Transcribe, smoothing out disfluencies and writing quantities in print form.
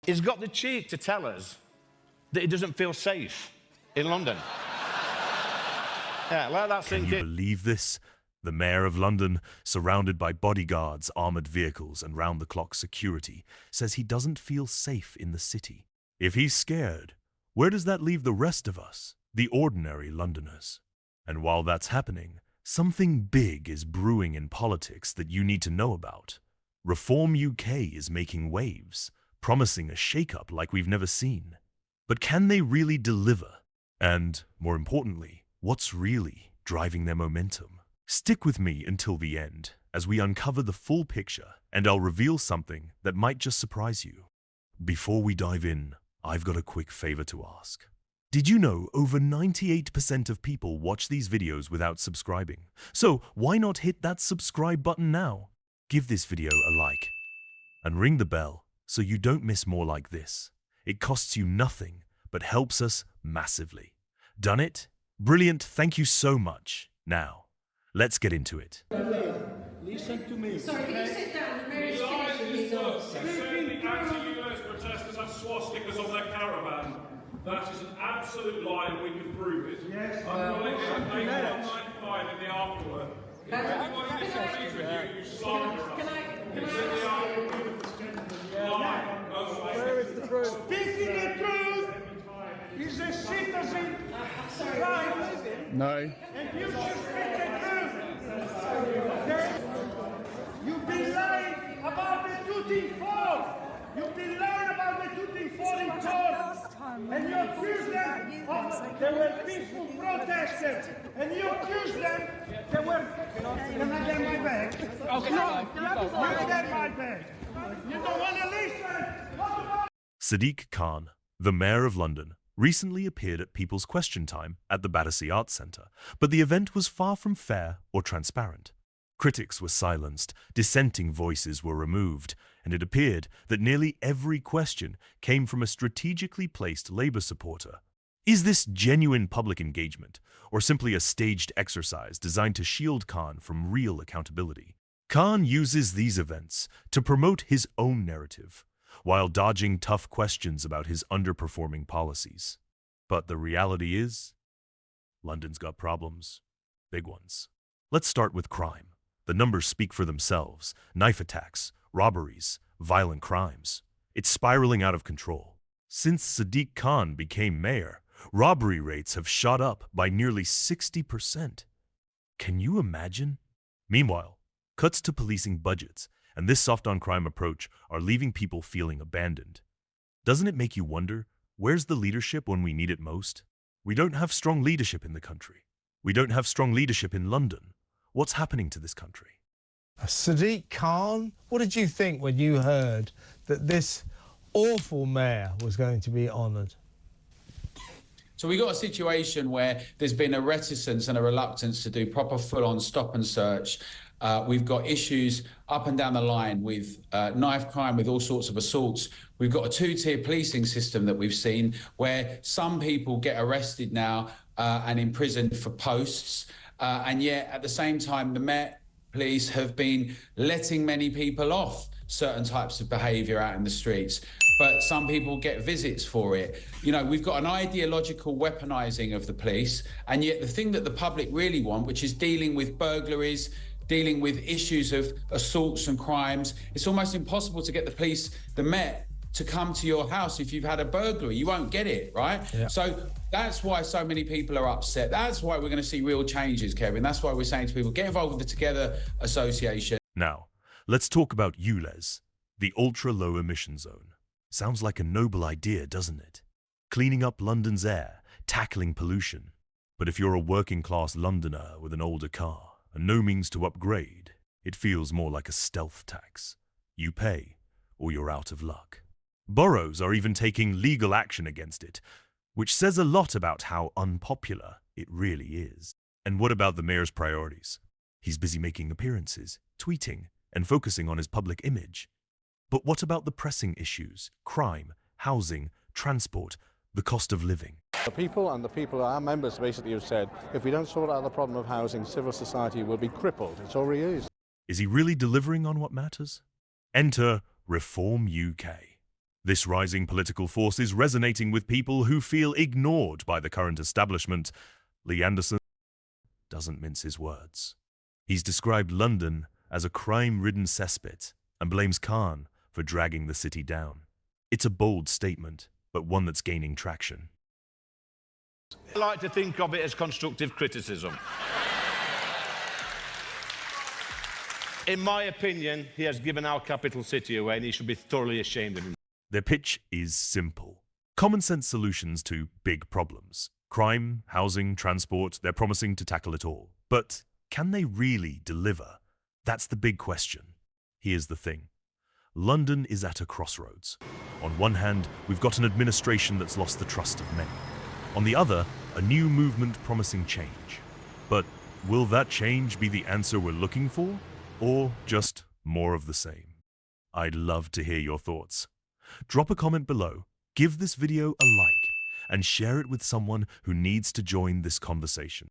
He's got the cheek to tell us that he doesn't feel safe in London. Yeah, let that sink in. Can you believe this? The Mayor of London, surrounded by bodyguards, armoured vehicles and round-the-clock security, says he doesn't feel safe in the city. If he's scared, where does that leave the rest of us, the ordinary Londoners? And while that's happening, something big is brewing in politics that you need to know about. Reform UK is making waves, promising a shake-up like we've never seen. But can they really deliver? And, more importantly, what's really driving their momentum? Stick with me until the end as we uncover the full picture, and I'll reveal something that might just surprise you. Before we dive in, I've got a quick favor to ask. Did you know over 98% of people watch these videos without subscribing? So why not hit that subscribe button now? Give this video a like and ring the bell so you don't miss more like this. It costs you nothing, but helps us massively. Done it? Brilliant, thank you so much. Now, let's get into it. Listen to me. Sorry, can you sit down? The mayor's finishing his answer. Certainly anti-ULEZ protesters have swastikas on their caravan. That is an absolute lie and we can prove it. Yes. I'm willing to pay 195 in the afterwork. If anybody disagrees with you, you slander us. It's in the afterwork. Lie. Where is the truth? Speaking the truth is a citizen right. No. And you should speak the truth. You've been lying about the duty fall. You've been lying about the duty fall in court. And you accuse them of they were peaceful protesters. And you accuse them they were. Can I get my bag? Okay, no, you get my bag. You don't want to listen. Sadiq Khan, the Mayor of London, recently appeared at People's Question Time at the Battersea Arts Centre, but the event was far from fair or transparent. Critics were silenced, dissenting voices were removed, and it appeared that nearly every question came from a strategically placed Labour supporter. Is this genuine public engagement, or simply a staged exercise designed to shield Khan from real accountability? Khan uses these events to promote his own narrative, while dodging tough questions about his underperforming policies. But the reality is, London's got problems. Big ones. Let's start with crime. The numbers speak for themselves. Knife attacks, robberies, violent crimes. It's spiraling out of control. Since Sadiq Khan became mayor, robbery rates have shot up by nearly 60%. Can you imagine? Meanwhile, cuts to policing budgets and this soft-on-crime approach are leaving people feeling abandoned. Doesn't it make you wonder, where's the leadership when we need it most? We don't have strong leadership in the country. We don't have strong leadership in London. What's happening to this country? Sadiq Khan, what did you think when you heard that this awful mayor was going to be honoured? So we got a situation where there's been a reticence and a reluctance to do proper full-on stop and search. We've got issues up and down the line with knife crime, with all sorts of assaults. We've got a two-tier policing system that we've seen where some people get arrested now and imprisoned for posts. And yet at the same time, the Met Police have been letting many people off certain types of behaviour out in the streets. But some people get visits for it. You know, we've got an ideological weaponising of the police, and yet the thing that the public really want, which is dealing with burglaries, dealing with issues of assaults and crimes, it's almost impossible to get the police, the Met, to come to your house if you've had a burglary. You won't get it, right? Yeah. So that's why so many people are upset. That's why we're going to see real changes, Kevin. That's why we're saying to people, get involved with the Together Association. Now, let's talk about ULEZ, the ultra-low emission zone. Sounds like a noble idea, doesn't it? Cleaning up London's air, tackling pollution. But if you're a working-class Londoner with an older car and no means to upgrade, it feels more like a stealth tax. You pay, or you're out of luck. Boroughs are even taking legal action against it, which says a lot about how unpopular it really is. And what about the mayor's priorities? He's busy making appearances, tweeting, and focusing on his public image. But what about the pressing issues? Crime, housing, transport, the cost of living. The people, our members basically have said, if we don't sort out the problem of housing, civil society will be crippled. It already is. Is he really delivering on what matters? Enter Reform UK. This rising political force is resonating with people who feel ignored by the current establishment. Lee Anderson doesn't mince his words. He's described London as a crime-ridden cesspit and blames Khan for dragging the city down. It's a bold statement, but one that's gaining traction. I like to think of it as constructive criticism. In my opinion, he has given our capital city away and he should be thoroughly ashamed of him. Their pitch is simple. Common sense solutions to big problems. Crime, housing, transport, they're promising to tackle it all. But can they really deliver? That's the big question. Here's the thing. London is at a crossroads. On one hand, we've got an administration that's lost the trust of many. On the other, a new movement promising change. But will that change be the answer we're looking for? Or just more of the same? I'd love to hear your thoughts. Drop a comment below, give this video a like, and share it with someone who needs to join this conversation.